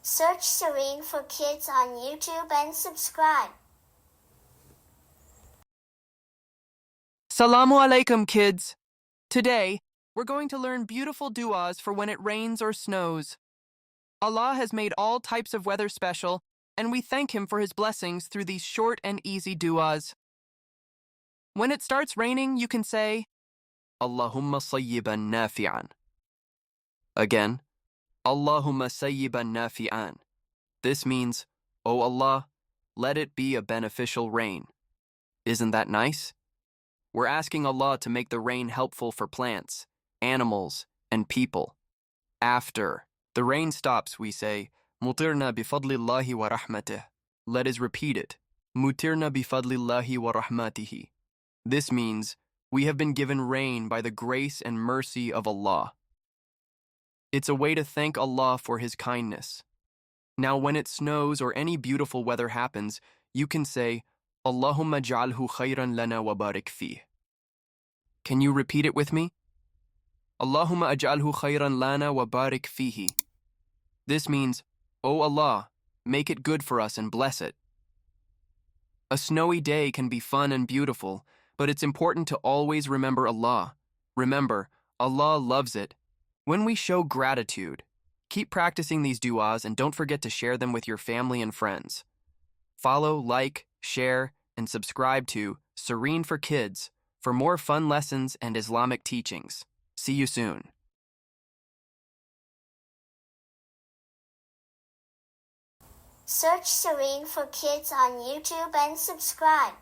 Search Serene for Kids on YouTube and subscribe. Salamu Alaikum, kids! Today, we're going to learn beautiful du'as for when it rains or snows. Allah has made all types of weather special, and we thank Him for His blessings through these short and easy du'as. When it starts raining, you can say, Allahumma sayyiban nafi'an. Again, Allahumma sayyiban nafi'an. This means, O Allah, let it be a beneficial rain. Isn't that nice? We're asking Allah to make the rain helpful for plants, animals, and people. After the rain stops, we say, Mutirna bifadlillahi wa rahmatihi. Let us repeat it. Mutirna bifadlillahi wa rahmatihi. This means, we have been given rain by the grace and mercy of Allah. It's a way to thank Allah for His kindness. Now, when it snows or any beautiful weather happens, you can say, Allahumma alhu khayran lana barik fihi. Can you repeat it with me? Allahumma alhu khayran lana barik fihi. This means, O Allah, make it good for us and bless it. A snowy day can be fun and beautiful, but it's important to always remember Allah. Remember, Allah loves it. When we show gratitude, keep practicing these du'as and don't forget to share them with your family and friends. Follow, like, share, and subscribe to Serene for Kids for more fun lessons and Islamic teachings. See you soon. Search Serene for Kids on YouTube and subscribe.